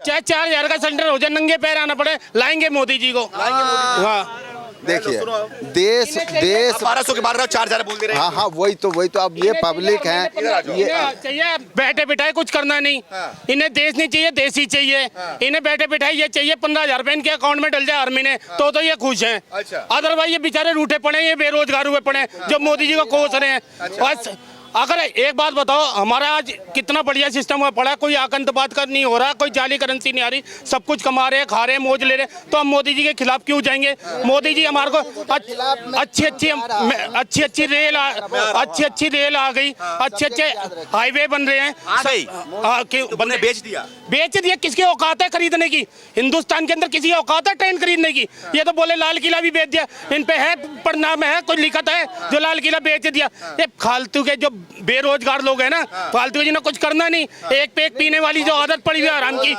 चाहे 4000 का सिलेंडर हो जाए, नंगे पैर आना पड़े, लाएंगे मोदी जी को। हाँ देखिए देश 1200 के 4000 बोल दे रहे हैं। हाँ वही तो अब ये पब्लिक है, ये चाहिए बैठे बिठाए, कुछ करना नहीं। इन्हें देश नहीं चाहिए, देश ही चाहिए। इन्हें बैठे बिठाए ये चाहिए, 15,000 रुपए इनके अकाउंट में डल जाए आर्मी ने, तो ये खुश हैं। अदरवाइज ये बेचारे रूठे पड़े, ये बेरोजगार हुए पड़े, जो मोदी जी को कोस रहे हैं। अगर एक बात बताओ, हमारा आज कितना बढ़िया सिस्टम हुआ पड़ा है, कोई आतंकवाद का नहीं हो रहा, कोई जाली करेंसी नहीं आ रही, सब कुछ कमा रहे हैं, खा रहे हैं, मौज ले रहे हैं, तो हम मोदी जी के खिलाफ क्यों जाएंगे? मोदी जी हमारे को अच्छी रेल आ गई, अच्छे हाईवे बन रहे हैं, सही बंदे बेच दिया। किसकी औकात है खरीदने की? हिंदुस्तान के अंदर किसी की औकात है ट्रेन खरीदने की? ये तो बोले लाल किला भी बेच दिया, इन पे है परिणाम है, कोई लिखत है जो लाल किला बेच दिया। ये फालतू के जो बेरोजगार लोग हैं ना, फालतू जिन्हें कुछ करना नहीं, एक पे एक पीने वाली जो आदत पड़ी है आराम की,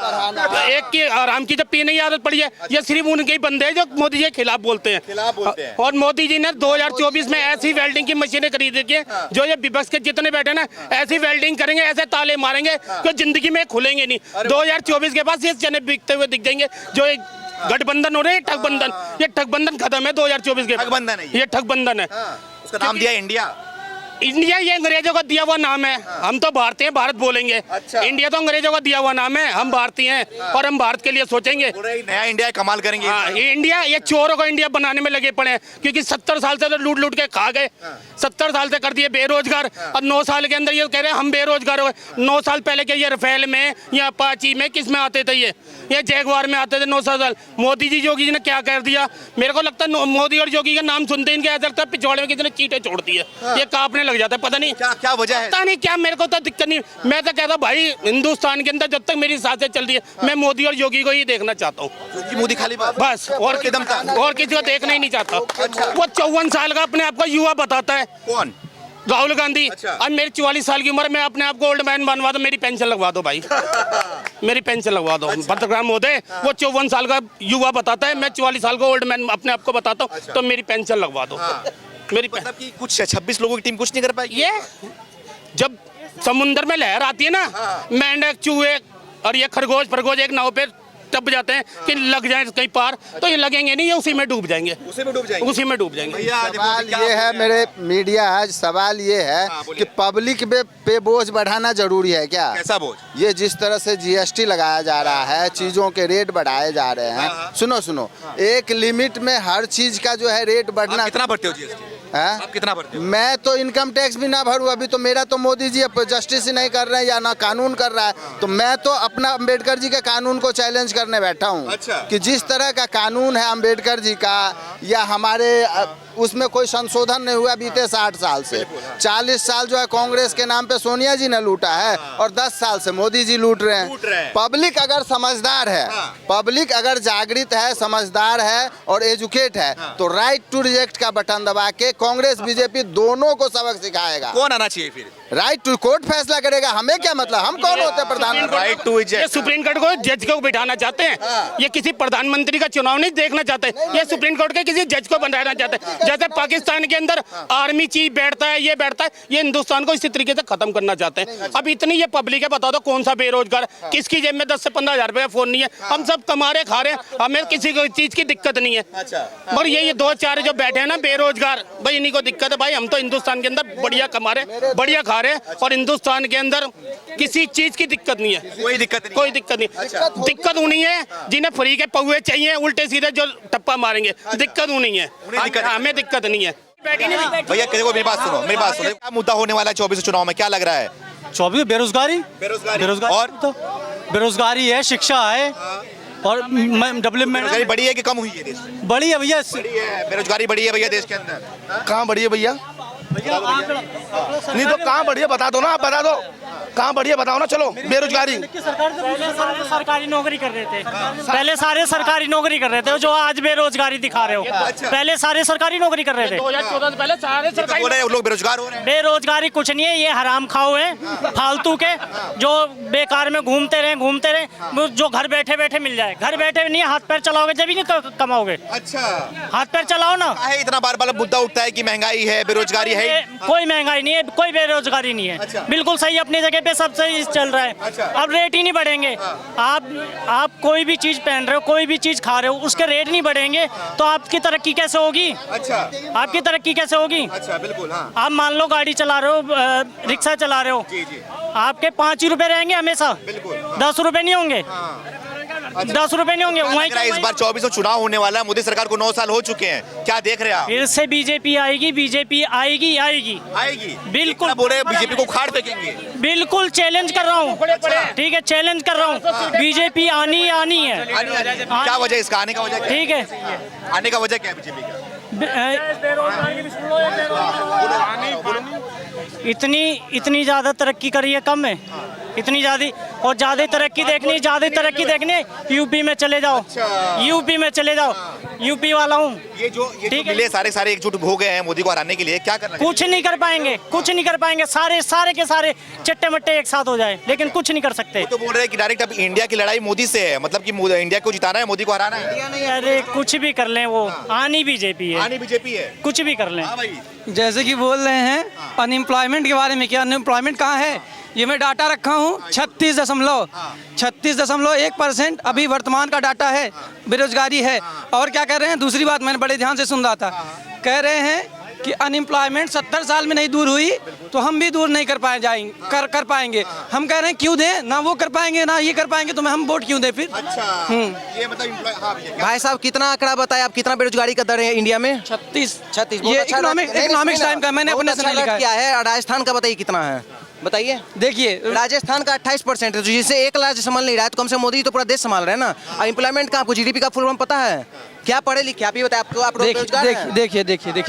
एक की आराम की जो पीने की आदत पड़ी है, ये सिर्फ उनके ही बंदे हैं जो मोदी जी के खिलाफ बोलते हैं। और मोदी जी ने 2024 में ऐसी वेल्डिंग की मशीनें खरीद रखी है, जो ये विपक्ष के जितने बैठे ना, ऐसी वेल्डिंग करेंगे, ऐसे ताले मारेंगे कि जिंदगी में खुलेंगे नहीं। 2024 के बाद ये चने बिकते हुए दिख जाएंगे। जो गठबंधन हो रहे हैं, ठगबंधन, ये ठगबंधन खत्म है 2024 के बाद। ये ठगबंधन है, उसका नाम दिया इंडिया। इंडिया ये अंग्रेजों का दिया हुआ नाम है, हम तो भारतीय हैं, भारत बोलेंगे। इंडिया तो अंग्रेजों का दिया हुआ नाम है, हम भारतीय हैं और हम भारत के लिए सोचेंगे। नया इंडिया कमाल करेंगे। ये इंडिया, ये चोरों को इंडिया बनाने में लगे पड़े हैं, क्योंकि 70 साल से तो लूट लूट के खा गए। 70 साल से कर दिए बेरोजगार, और 9 साल के अंदर ये कह रहे हैं हम बेरोजगार हो। 9 साल पहले के ये रफेल में या अपाची में किस में आते थे? ये जैगवार में आते थे 9 साल। मोदी जी, योगी जी ने क्या कर दिया? मेरे को लगता है मोदी और योगी का नाम सुनते इनके ऐसा लगता है पिछवाड़े में किसी ने चींटे छोड़ दी है, ये कांपने लग जाता है। पता नहीं क्या वजह है, पता नहीं क्या, मेरे को तो दिक्कत नहीं। मैं तो कहता हूँ भाई, हिंदुस्तान के अंदर जब तक मेरी सांसें चल रही है, मैं मोदी और योगी को ही देखना चाहता हूँ। मोदी खाली बस, और किसी को देखना ही नहीं चाहता। वो 54 साल का अपने आप को युवा बताता है। कौन? राहुल गांधी। अब मेरी 44 साल की उम्र में अपने आप को ओल्ड मैन बनवा दो, मेरी पेंशन लगवा दो भाई, मेरी पेंशन लगवा दो। भद्रग्राम मोदी वो 54 साल का युवा बताता है, मैं 44 साल का ओल्ड मैन अपने आप को बताता हूँ, तो मेरी पेंशन लगवा दो। मेरी मतलब कि कुछ 26 लोगों की टीम कुछ नहीं कर पाएगी। ये जब समुद्र में लहर आती है ना, मेंढक, चूहे और ये खरगोश एक नाव पे टप जाते हैं कि लग जाए कहीं पार, तो ये लगेंगे नहीं, ये उसी में डूब जाएंगे। उसी में डूब जाएंगे। सवाल ये है, मेरे मीडिया आज सवाल ये है कि पब्लिक पे बोझ बढ़ाना जरूरी है क्या? कैसा बोझ? ये जिस तरह से GST लगाया जा रहा है, चीजों के रेट बढ़ाए जा रहे हैं। सुनो, एक लिमिट में हर चीज का जो है रेट बढ़ना। कितना भरते हो GST? आप कितना भरते हो? मैं तो इनकम टैक्स भी ना भरूं, अभी तो मेरा तो मोदी जी जस्टिस ही नहीं कर रहे हैं या ना कानून कर रहा है, तो मैं तो अपना अम्बेडकर जी के कानून को चैलेंज करने बैठा हूं। कि जिस तरह का कानून है अम्बेडकर जी का, या हमारे उसमें कोई संशोधन नहीं हुआ बीते 60 साल से। 40 साल जो है कांग्रेस के नाम पे सोनिया जी ने लूटा है, और 10 साल से मोदी जी लूट रहे हैं। पब्लिक अगर समझदार है, पब्लिक अगर जागृत है, समझदार है और एजुकेट है, तो राइट टू रिजेक्ट का बटन दबा के कांग्रेस बीजेपी दोनों को सबक सिखाएगा। कौन आना चाहिए फिर? राइट टू, कोर्ट फैसला करेगा, हमें क्या मतलब, हम कौन होते हैं प्रधानमंत्री? Right to reject. Supreme court को जज को बिठाना चाहते हैं, ये किसी प्रधानमंत्री का चुनाव नहीं देखना चाहते, ये सुप्रीम कोर्ट के किसी जज को बनाना चाहते हैं। जैसे पाकिस्तान के अंदर आर्मी चीफ बैठता है, ये बैठता है, ये हिंदुस्तान को इसी तरीके से खत्म करना चाहते हैं। अब इतनी ये पब्लिक है, बता दो कौन सा बेरोजगार, किसकी जेब में 10 से 15,000 रुपए का फोन नहीं है, हम सब कमा रहे खा रहे हैं, हमें किसी को चीज की दिक्कत नहीं है। और ये 2-4 जो बैठे हैं ना बेरोजगार, भाई इन्हीं को दिक्कत है। भाई हम तो हिंदुस्तान के अंदर बढ़िया कमा रहे, बढ़िया खा रहे हैं, और हिंदुस्तान के अंदर किसी चीज की दिक्कत नहीं है। कोई दिक्कत नहीं। दिक्कत उन्हीं है जिन्हें फ्री के पौवे चाहिए, उल्टे सीधे जो टप्पा मारेंगे, दिक्कत उन्हीं है, हमें दिक्कत नहीं है। भैया देखो, मेरी बात सुनो। क्या मुद्दा होने वाला है 24 चुनाव में, क्या लग रहा है? 24 बेरोजगारी और तो बेरोजगारी है, शिक्षा है और डेवलपमेंट। बेरोजगारी बढ़ी है कि कम हुई है देश में? बढ़ी है भैया, बेरोजगारी बढ़ी है भैया देश के अंदर। कहाँ बढ़ी है भैया? नहीं तो कहाँ बढ़ी है बता दो ना, आप बता दो कहाँ बढ़िया बताओ ना। चलो बेरोजगारी सरकारी नौकरी कर रहे थे, पहले सारे सरकारी नौकरी कर रहे थे, जो आज बेरोजगारी दिखा रहे हो। पहले सारे सरकारी नौकरी कर रहे थे, 2014 से पहले सारे सरकारी लोग बेरोजगार हो रहे हैं। बेरोजगारी कुछ नहीं है, ये हराम खाओ है फालतू के, जो बेकार में घूमते रहे, जो घर बैठे बैठे मिल जाए। घर बैठे नहीं, हाथ पैर चलाओगे जब ही नहीं कमाओगे। अच्छा, हाथ पैर चलाओ ना। इतना बार बार मुद्दा उठता है कि महंगाई है, बेरोजगारी है। कोई महंगाई नहीं है, कोई बेरोजगारी नहीं है, बिल्कुल सही अपनी जगह जगह पे सब सही चल रहा है। अब रेट ही नहीं बढ़ेंगे। आप कोई भी चीज पहन रहे हो, कोई भी चीज खा रहे हो, उसके रेट नहीं बढ़ेंगे तो आपकी तरक्की कैसे होगी? आपकी तरक्की कैसे होगी? बिल्कुल। आप मान लो गाड़ी चला रहे हो, रिक्शा चला रहे हो, आपके 5 ही रुपए रहेंगे हमेशा, 10 रुपए नहीं होंगे। 10 रुपए नहीं होंगे। वहीं इस बार 24 में चुनाव होने वाला है, मोदी सरकार को 9 साल हो चुके हैं, क्या देख रहे हैं आप? फिर से बीजेपी आएगी, बीजेपी आएगी आएगी आएगी। बिल्कुल। बोल रहे बीजेपी को उखाड़ फेंकेंगे। बिल्कुल चैलेंज कर रहा हूँ, ठीक है, चैलेंज कर रहा हूँ, बीजेपी आनी ही आनी है। क्या वजह है इसका आने का? वजह क्या? ठीक है, आने का वजह क्या है बीजेपी का? इतनी ज्यादा तरक्की करी है, कम है इतनी ज्यादा, और ज्यादा तरक्की देखनी यूपी में चले जाओ, यूपी में चले जाओ, यूपी वाला हूँ। ये जो मिले सारे एकजुट हो गए हैं मोदी को हराने के लिए, क्या करना? कुछ नहीं कर पाएंगे, कुछ नहीं कर पाएंगे। सारे के सारे चट्टे मट्टे एक साथ हो जाए, लेकिन कुछ नहीं कर सकते। तो बोल रहे हैं कि डायरेक्ट अब इंडिया की लड़ाई मोदी से है, मतलब कि इंडिया को जिताना है, मोदी को हराना है। अरे कुछ भी कर लें, वो आनी बीजेपी है, आनी बीजेपी है, कुछ भी कर लें। जैसे कि बोल रहे हैं अनएम्प्लॉयमेंट के बारे में, क्या अनएम्प्लॉयमेंट कहाँ है? ये मैं डाटा रखा हूँ 36.1% अभी वर्तमान का डाटा है, बेरोजगारी है। और क्या कह रहे हैं, दूसरी बात मैंने बड़े ध्यान से सुन रहा था, कह रहे हैं कि अनएम्प्लॉयमेंट 70 साल में नहीं दूर हुई तो हम भी दूर नहीं कर पाएंगे। हम कह रहे हैं क्यों दें, ना वो कर पाएंगे ना ये कर पाएंगे, तो हम वोट क्यों दें फिर? ये मतलब भाई साहब कितना आंकड़ा बताया आप, कितना बेरोजगारी का दर है इंडिया में? 36। ये इकोनॉमिक्स टाइम का मैंने अपने से लिखा है। क्या है? राजस्थान का बताइए कितना है, बताइए। देखिए राजस्थान का 28% है, जिससे एक राज्य संभाल नहीं रहा है, तो कम से मोदी तो पूरा देश संभाल रहे हैं ना। एम्प्लॉयमेंट का आपको जीडीपी का फुल फॉर्म पता है? क्या पढ़े लिखे आप ही बताए, आपको आप बेरोजगार हैं? देखिए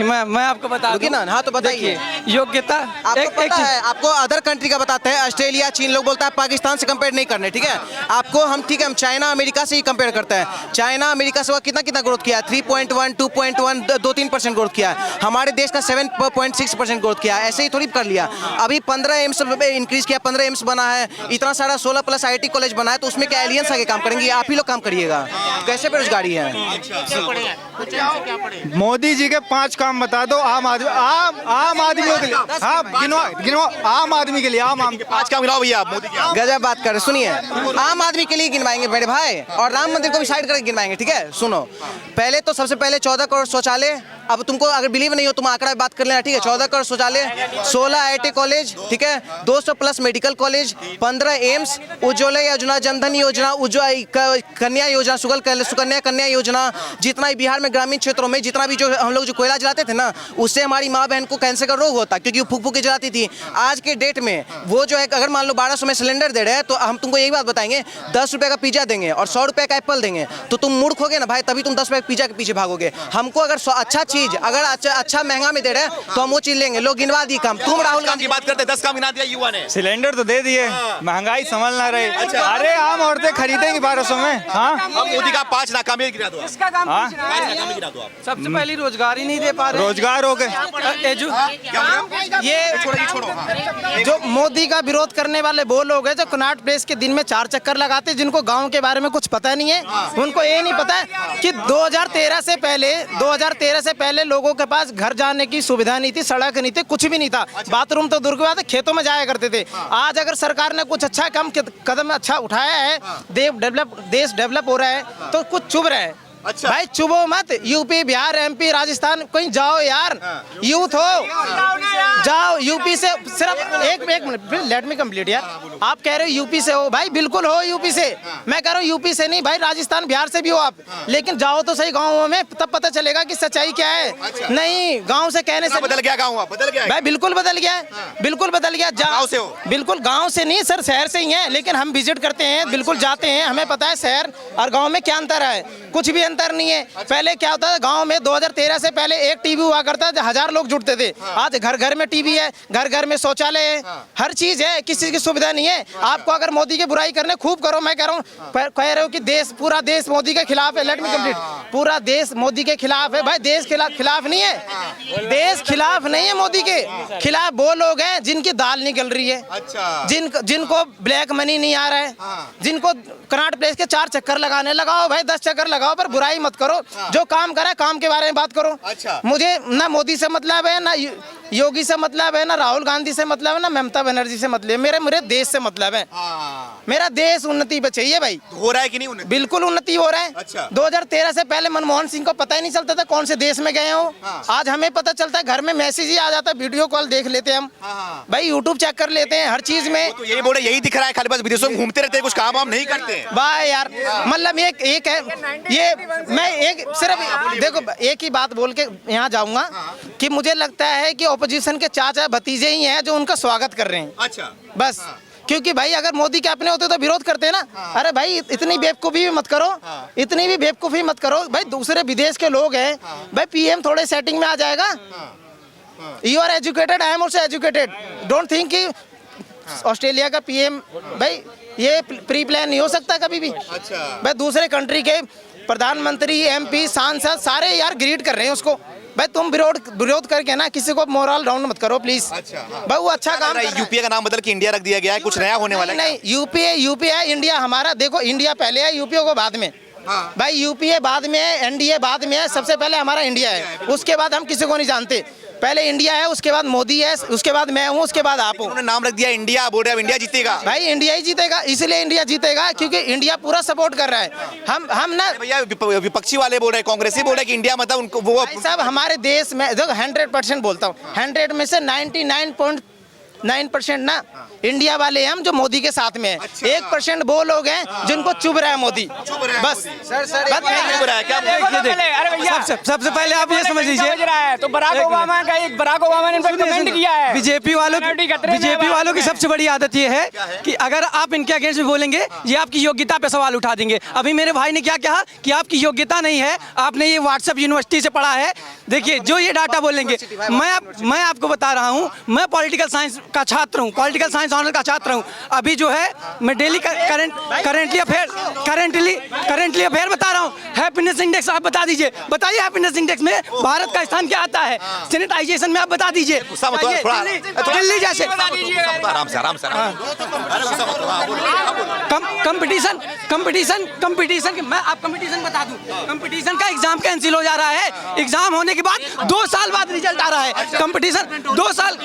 मैं आपको बता दूं ना। हाँ तो बताइए। योग्यता आपको पता है, आपको अदर कंट्री का बताते हैं, ऑस्ट्रेलिया चीन, लोग बोलता है पाकिस्तान से कंपेयर नहीं करने, ठीक है? आपको हम ठीक है, हम चाइना अमेरिका से ही कंपेयर करते हैं। चाइना अमेरिका से कितना ग्रोथ किया है? 3.1, 2.1, 2-3% ग्रोथ किया है। हमारे देश का 7.6% ग्रोथ किया है। ऐसे ही थोड़ी कर लिया। अभी 15 एम्स इंक्रीज किया, 15 एम्स बना है, इतना सारा 16+ IIT कॉलेज बना है, तो उसमें क्या एलियंस आगे काम करेंगे? आप ही लोग काम करिएगा। कैसे बेरोजगारी है? मोदी जी के 5 काम बता दो आम आदमियों के लिए। हाँ गिनवा आम आदमी के लिए। 5 काम गिनाओ भैया, मोदी के। गजब बात कर रहे, सुनिए। आम आदमी के लिए गिनवाएंगे मेरे भाई, और राम मंदिर को भी साइड करके गिनवाएंगे, ठीक है? सुनो, पहले तो सबसे पहले 14 करोड़ शौचालय। अब तुमको अगर बिलीव नहीं हो, तुम आंकड़ा बात कर लेना, ठीक है? 14 करोड़ शौचालय, 16 IIT कॉलेज, ठीक है? 200+ मेडिकल कॉलेज, 15 एम्स, उज्ज्वला योजना, जनधन योजना, कन्या योजना, सुकन्या कन्या योजना, जितना ही बिहार में ग्रामीण क्षेत्रों में जितना भी जो हम लोग जो कोयला जलाते थे ना, उससे हमारी माँ बहन को कैंसर का रोग होता, क्योंकि वो फूक फूक के जलाती थी। आज के डेट में वो जो है, अगर मान लो 1200 में सिलेंडर दे रहे हैं, तो हम तुमको यही बात बताएंगे, 10 रुपये का पिज्जा देंगे और 100 रुपये का एप्पल देंगे, तो तुम मूर्ख होगे ना भाई, तभी तुम 10 रुपये पिज्जा के पीछे भागोगे। हमको अगर अच्छा चीज अगर अच्छा महंगा में दे रहे हैं तो हम वो चीज लेंगे। लोग गिनवा दी काम, तुम राहुल गांधी की बात करते 10 काम गिना दिया युवा ने। सिलेंडर तो दे दिए, महंगाई संभल ना रही। अरे आम औरतें खरीदेंगी 1200 में। हाँ, अब मोदी का 5 नाकामी गिना दो। सबसे पहली रोजगार ही नहीं दे पा रहे, रोजगार हो गए। ये जो मोदी का विरोध करने वाले वो लोग हैं जो कनॉट प्लेस के दिन में 4 चक्कर लगाते, जिनको गांव के बारे में कुछ पता नहीं है। उनको ये नहीं पता कि 2013 से पहले लोगों के पास घर जाने की सुविधा नहीं थी, सड़क नहीं थी, कुछ भी नहीं था। बाथरूम तो दूर की बात है, खेतों में जाया करते थे। आज अगर सरकार ने कुछ अच्छा कदम उठाया है, देश डेवलप हो रहा है, तो कुछ चुभ रहा है। अच्छा। भाई चुभो मत, यूपी बिहार MP राजस्थान कहीं जाओ यार, यूथ हो, जाओ यूपी से। सिर्फ एक मिनट, लेट मी कंप्लीट यार। आप कह रहे हो यूपी से हो, भाई बिल्कुल हो यूपी से। मैं कह रहा हूँ यूपी से नहीं भाई, राजस्थान बिहार से भी हो आप, लेकिन जाओ तो सही गाँव में, तब पता चलेगा कि सच्चाई क्या है। नहीं, गाँव से कहने से बदल गया गाँव, बदल गया भाई, बिल्कुल बदल गया है, बिल्कुल बदल गया। गाँव से हो? बिल्कुल गाँव से नहीं सर, शहर से ही है, लेकिन हम विजिट करते हैं, बिल्कुल जाते हैं, हमें पता है शहर और गाँव में क्या अंतर है। कुछ भी अंतर नहीं है। पहले क्या होता था गांव में, 2013 से पहले एक टीवी हुआ करता था, 1000 लोग जुटते थे। आज घर घर में टीवी है, घर घर में शौचालय है, हर चीज है, किसी चीज की सुविधा नहीं है। आपको अगर मोदी की बुराई करने खूब करो, मैं कह रहा हूँ, कह रहे हो कि पूरा देश मोदी के खिलाफ है। Let me complete. पूरा देश मोदी के खिलाफ है। भाई देश खिलाफ नहीं है, देश खिलाफ नहीं है, मोदी के खिलाफ वो लोग हैं जिनकी दाल निकल रही है, जिनको ब्लैक मनी नहीं आ रहा है, जिनको कनॉट प्लेस के 4 चक्कर लगाने लगाओ भाई, 10 चक्कर लगाओ, पर बुराई मत करो। जो काम करा काम के बारे में बात करो। मुझे ना मोदी से मतलब है, ना योगी से मतलब है, ना राहुल गांधी से मतलब है, ना ममता बनर्जी से मतलब है। मेरे देश से मतलब है। मेरा देश उन्नति पे चाहिए भाई। हो रहा है कि नहीं उन्नति? बिल्कुल उन्नति हो रहा है। 2013 से पहले मनमोहन सिंह को पता ही नहीं चलता था कौन से देश में गए हो। आज हमें पता चलता है, घर में मैसेज ही आ जाता है, वीडियो कॉल देख लेते हैं हम भाई, यूट्यूब चेक कर लेते हैं हर चीज में। तो यही बोले, यही दिख रहा है, खाली बस विदेशों में घूमते रहते हैं, कुछ काम वाम नहीं करते। भाई यार मतलब एक है ये, मैं एक सिर्फ देखो एक ही बात बोल के यहाँ जाऊंगा कि मुझे लगता है कि ऑपोजिशन के चाचा भतीजे ही हैं जो उनका स्वागत कर रहे हैं। अच्छा, बस क्योंकि भाई अगर मोदी के अपने होते तो विरोध करते हैं ना। अरे भाई इतनी बेवकूफ़ी भी मत करो, इतनी भी बेवकूफ़ी मत करो भाई। दूसरे विदेश के लोग हैं भाई, पीएम थोड़े सेटिंग में आ जाएगा। You are educated, I am also educated. Don't think कि ऑस्ट्रेलिया का पीएम भाई ये प्री प्लान नहीं हो सकता कभी भी। भाई दूसरे कंट्री के प्रधानमंत्री, एमपी, सांसद सारे यार ग्रीट कर रहे हैं उसको। भाई तुम विरोध करके ना किसी को मोरल डाउन मत करो प्लीज। भाई वो अच्छा काम कर रहा है। यूपीए का नाम बदल के इंडिया रख दिया गया है, कुछ नया होने वाला है? नहीं, यूपीए है, इंडिया हमारा। देखो इंडिया पहले है, यूपीए को बाद में। भाई यूपीए बाद में है, एनडीए बाद में है, सबसे पहले हमारा इंडिया है, उसके बाद हम किसी को नहीं जानते। पहले इंडिया है, उसके बाद मोदी है, उसके बाद मैं हूँ, उसके बाद आप हो। उन्होंने नाम रख दिया इंडिया, बोल रहे इंडिया जीतेगा। भाई इंडिया ही जीतेगा, इसलिए इंडिया जीतेगा क्योंकि इंडिया पूरा सपोर्ट कर रहा है। हम ना भैया विपक्षी वाले बोल रहे हैं, कांग्रेसी बोल रहे हैं कि इंडिया मतलब उनको वो सब हमारे देश में देखो 100% बोलता हूँ, 100 में से 99.9% ना इंडिया वाले हैं हम जो मोदी के साथ में है। 1% वो लोग हैं जिनको चुभ रहा है मोदी, बस। सबसे पहले आप ये समझ लीजिए तो बराक ओबामा ने इन पर कमेंट किया है। बीजेपी वालों की सबसे बड़ी आदत ये है कि अगर आप इनके अगेंस्ट में बोलेंगे, ये आपकी योग्यता पे सवाल उठा देंगे। अभी मेरे भाई ने क्या कहा कि आपकी योग्यता नहीं है, आपने ये व्हाट्सएप यूनिवर्सिटी से पढ़ा है। देखिए जो ये डाटा बोलेंगे, मैं आपको बता रहा हूँ, मैं पॉलिटिकल साइंस का छात्र हूँ, पॉलिटिकल साइंस ऑनर का छात्र हूँ। अभी जो है मैं डेली करंटली अफेयर बता रहा हूँ। हैप्पीनेस इंडेक्स आप बता दीजिए, बताइए हैप्पीनेस इंडेक्स में भारत का स्थान क्या आता है? सैनिटाइजेशन में आप बता दीजिए। दिल्ली जैसे कंपटीशन मैं आप कंपटीशन बता दूं, कंपटीशन का एग्जाम कैंसिल हो जा रहा है। एग्जाम होने के बाद 2 साल बाद रिजल्ट आ रहा है। कंपटीशन 2 साल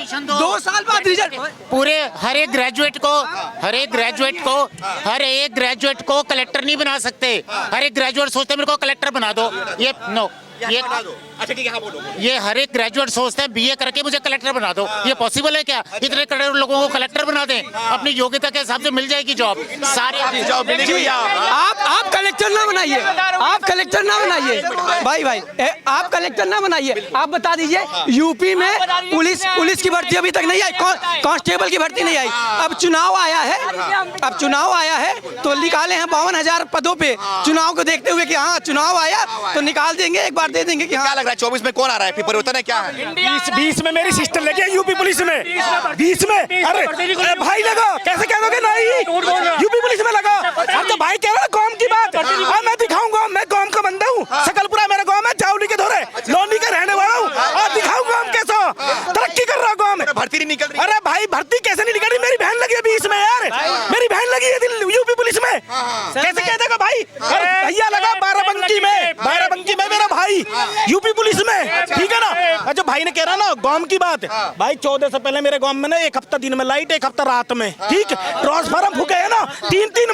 बाद रिजल्ट। पूरे हर एक ग्रेजुएट को कलेक्टर नहीं बना सकते। हर एक ग्रेजुएट सोचते हैं मेरे को कलेक्टर बना दो, ये नो, ये अच्छा ठीक है, हाँ बोलो। ये हर एक ग्रेजुएट सोचते हैं बीए करके मुझे कलेक्टर बना दो। ये पॉसिबल है क्या? इतने करोड़ लोगों को कलेक्टर बना दें, अपनी योग्यता के हिसाब से मिल जाएगी जॉब, सारे जॉब मिलेगी। आप कलेक्टर ना बनाइए, आप कलेक्टर ना बनाइए भाई, आप कलेक्टर ना बनाइए। आप बता दीजिए यूपी में पुलिस की भर्ती अभी तक नहीं आई, कांस्टेबल की भर्ती नहीं आई। अब चुनाव आया है तो निकाले हैं 52,000 पदों पे। चुनाव को देखते हुए कि हाँ चुनाव आया तो निकाल देंगे, एक बार दे देंगे कि हाँ। 24 में कौन आ रहा है? फिर परिवर्तन है क्या है? 20 में मेरी सिस्टर लगी है यूपी पुलिस में, 20 में। अरे भाई लगा, कैसे कह दोगे नहीं? यूपी पुलिस में लगा। अब तो भाई कह रहा कौम की बात, मैं दिखाऊंगा, मैं कौम का बंदा हूँ। सकलपुरा मेरा गाँव है, जावली के धोरे लोनी का रहने वाला हूँ, और दिखाऊंगा हम कैसा तरक्की कर रहा गाँव में। भर्ती नहीं निकल रही। अरे भाई भर्ती कैसे नहीं निकल रही? मेरी बहन लगी है 20 में यार, मेरी बहन लगी है यूपी पुलिस में। कैसे कह देगा भाई? भैया लगा बाराबंकी में मेरा भाई यूपी पुलिस में, ठीक है ना? अच्छा भाई ने कह रहा ना गांव की बात, भाई 14 से पहले मेरे गांव में ना 1 हफ्ता दिन में लाइट, 1 हफ्ता रात में, ठीक। ट्रांसफार्मर फूके है ना, 3-3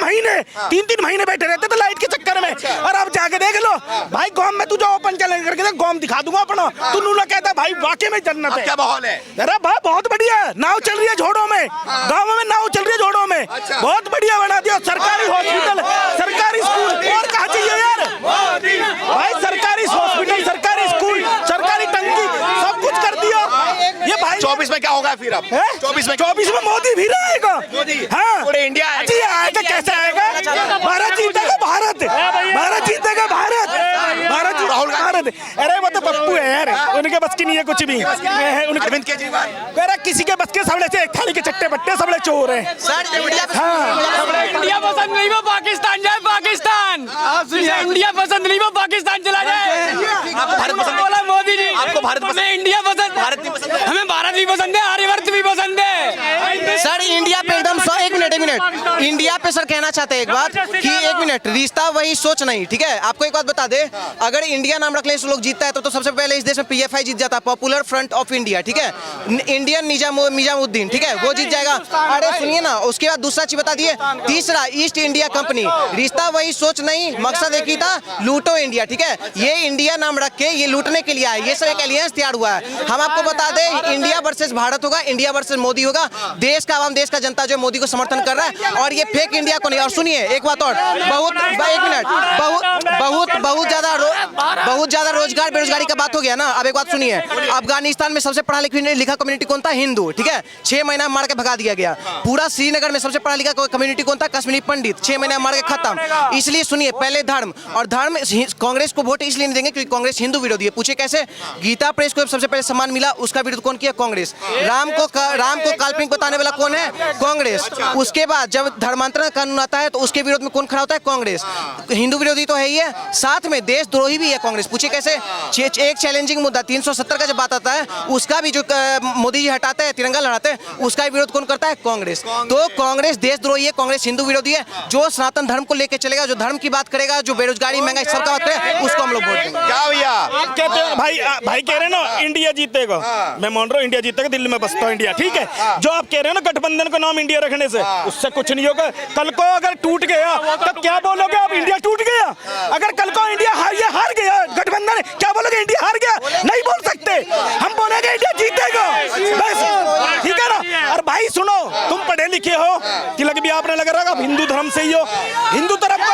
महीने बैठे रहते थे लाइट के चक्कर में। और अब जाके देख लो भाई गांव में, तू जो ओपन चैलेंज करके देख, गांव दिखा दूंगा अपना। तू नूला कहता भाई वाकई में जन्नत है। क्या माहौल है? अरे भाई बहुत बढ़िया, नाव चल रही है झोड़ों में, गाँव में नाव चल रही है झोड़ों में, बहुत बढ़िया बना दिया। सरकारी हॉस्पिटल, सरकारी स्कूल, और कहाँ चाहिए यार भाई? सरकारी हॉस्पिटल, सरकारी स्कूल, सरकारी टंकी, सब कुछ कर दिया ये भाई। 24 में क्या होगा फिर? अब 24 में मोदी भी रहेगा। हाँ पूरे इंडिया आएगा। कैसे आएगा? भारत जीतेगा, भारत जीतेगा, भारत। अरे वो तो पप्पू है यार, उनके बस की नहीं है कुछ भी। अरविंद केजरीवाल किसी के बस के सबले से एक थाली के चट्टे बट्टे सबले चोर है। इंडिया पसंद नहीं वो पाकिस्तान जाए, पाकिस्तान। इंडिया पसंद नहीं वो पाकिस्तान चला जाए। में सर कहना चाहते हैं एक बात कि एक मिनट, रिश्ता वही सोच नहीं, ठीक है। आपको एक बात बता दे, अगर इंडिया नाम रख ले लोग जीतता है तो सबसे पहले इस देश में PFI जीत जाता, पॉपुलर फ्रंट ऑफ इंडिया, ठीक है। इंडियन निजामुद्दीन, ठीक है, वो जीत जाएगा। अरे सुनिए ना, उसके बाद दूसरा चीज बता दिए, तीसरा ईस्ट इंडिया कंपनी। रिश्ता वही सोच नहीं, मकसद एक ही था, लूटो इंडिया, ठीक है। ये इंडिया नाम रख के ये लूटने के लिए आए, ये सब एक एलियंस तैयार हुआ है। हम आपको बता दें, इंडिया वर्सेस भारत होगा, इंडिया वर्सेस मोदी होगा। देश का आवाम, देश का जनता जो मोदी को समर्थन कर रहा है, और ये फेक इंडिया को नहीं। और सुनिए एक बात और, बहुत ज्यादा रोजगार बेरोजगारी का बात हो गया ना। अब एक बात सुनिए, अफगानिस्तान में सबसे पढ़ा लिखा कम्युनिटी कौन था? हिंदू, ठीक है। 6 महीना मार के भगा दिया गया। पूरा श्रीनगर में सबसे पढ़ा लिखा कम्युनिटी कौन था? कश्मीरी पंडित, 6 महीना मार के खत्म। इसलिए सुनिए, पहले धर्म, और धर्म कांग्रेस को वोट इसलिए नहीं देंगे क्योंकि कांग्रेस हिंदू विरोधी है। पूछे कैसे? गीता प्रेस को सबसे पहले सम्मान मिला, उसका विरोध कौन किया? कांग्रेस। राम को काल्पनिक बताने वाला कौन है? कांग्रेस। उसके बाद जब धर्मांतरण कानून आता है तो उसके विरोध में कौन खड़ा होता है? कांग्रेस। हिंदू विरोधी तो है ही है, साथ में देशद्रोही भी है कांग्रेस। पूछे कैसे? एक चैलेंजिंग मुद्दा 370 का जब बात आता है, उसका भी जो मोदी जी हटाते हैं, तिरंगा लहराते हैं, उसका भी विरोध कौन करता है? कांग्रेस। तो कांग्रेस देशद्रोही है, कांग्रेस हिंदू विरोधी है। जो सनातन धर्म को लेकर चलेगा, जो धर्म की बात करेगा, जो बेरोजगारी महंगाई सबका बात करेगा, उसको हम लोग वोट देंगे। क्या भैया कहते हैं भाई कह रहे हैं ना इंडिया जीतेगा, मैं मान रहा हूँ इंडिया जीतेगा, दिल्ली में बसता हूँ इंडिया, ठीक है। जो आप कह रहे हैं ना गठबंधन का नाम इंडिया रखने से, उससे कुछ नहीं होगा। कल को अगर टूट गया तब क्या बोलोगे आप? इंडिया टूट गया। अगर कल को इंडिया हार गया गठबंधन, क्या बोलोगे? इंडिया हार गया? नहीं बोल सकते, हम बोलेंगे इंडिया जीतेगा, बस, ठीक है ना। और भाई सुनो, तुम पढ़े लिखे हो कि लग भी आपने लगा रहा हिंदू धर्म से ही हो, हिंदू तरफ को